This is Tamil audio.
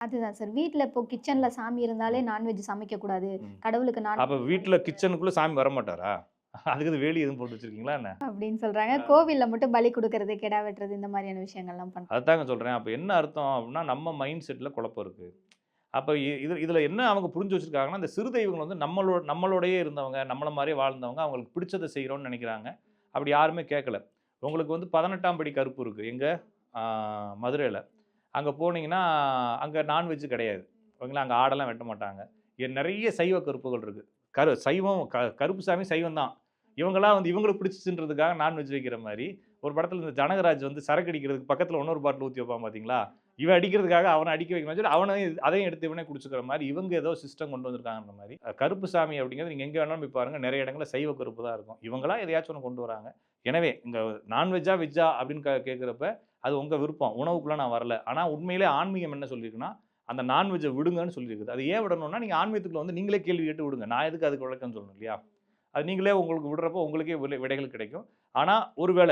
அதுதான் சார். வீட்ல இப்போ கிச்சன்ல சாமி இருந்தாலே நான்வெஜ் சமைக்கக்கூடாது. ம். கடவுளுக்கு அப்ப நான்வெஜ் வீட்ல படைக்கக்கூடாது கிச்சனுக்குள்ள சாமி வரமாட்டாரா? அதுக்கு எதுவும் வேலி எதுவும் போட்டு வச்சிருக்கீங்களா என்ன? அப்படின்னு சொல்றாங்க. கோவில்ல மட்டும் பலி குடுக்கறது, கிடா வெட்டுறது இந்த மாரியான விஷயங்கள்லாம் பண்றாங்க. அதத்தாங்க சொல்றேன். அப்ப என்ன அர்த்தம் அப்டின்னா, நம்ம மைண்ட் செட்ல குழப்பம் இருக்கு. அப்ப இதுல என்ன அவங்க புரிஞ்சு வச்சிருக்காங்கன்னா, இந்த சிறு தெய்வங்கள் வந்து நம்மளோடயே இருந்தவங்க, நம்மள மாரியே வாழ்ந்தவங்க, அவங்களுக்கு பிடிச்சத செய்றோம்னு நெனைக்கிறாங்க. அப்படி யாருமே கேட்கல. உங்களுக்கு வந்து 18ஆம் படி கருப்பு இருக்கு. எங்க? ஆ மதுரையில. அங்க போனீங்கன்னா, அங்க நான்வெஜ் கிடையாது. ஓகேங்களா? அங்க ஆடெல்லாம் வெட்ட மாட்டாங்க. நெறைய சைவ கருப்புகள் இருக்கு. சைவம் கருப்பு சாமி சைவம் தான். இவங்கலாம் வந்து இவங்களுக்கு பிடிச்சுச்சுன்றதுக்காக நான்வெஜ் வைக்கிற மாரி, ஒரு படத்துல இந்த ஜனகராஜ் வந்து சரக்கு அடிக்கிறதுக்கு பக்கத்துல இன்னொரு பாட்டில் ஊத்தி வைப்பான் பார்த்தீங்களா? இவன் அடிக்கிறதுக்காக அவன அடிக்க வைக்கணும்னு சொல்லி அவனையும் அதையும் எடுத்து இவனே குடிச்சுக்கிற மாரி, இவங்க ஏதோ சிஸ்டம் கொண்டு வந்திருக்காங்கன்ற மாரி. கருப்பு சாமி அப்படிங்கிறது நீங்க எங்க வேணாலும் போய் பாருங்க. நெறைய இடங்கள்ல சைவ கருப்பு தான் இருக்கும். இவங்களா எதையாச்சும் ஒண்ணு கொண்டு வராங்க. எனவே இங்க நான்வெஜ்ஜா, வெஜ்ஜா அப்படின்னு கேட்கிறப்ப, அது உங்க விருப்பம். உணவுக்குள்ள நான் வரல. ஆனா உண்மையிலே ஆன்மீகம் என்ன சொல்லியிருக்குன்னா, அந்த நான்வெஜ்ஜ விடுங்கன்னு சொல்லியிருக்குது. அது ஏன் விடணும்னா, நீங்க ஆன்மீகத்துக்குள்ள வந்து நீங்களே கேள்வி கேட்டு விடுங்க. நான் எதுக்கு அதுக்கு விளக்கம் சொல்லணும் இல்லையா? அது நீங்களே உங்களுக்கு விடுறப்போ உங்களுக்கே விடைகள் கிடைக்கும். ஆனா, ஒரு வேள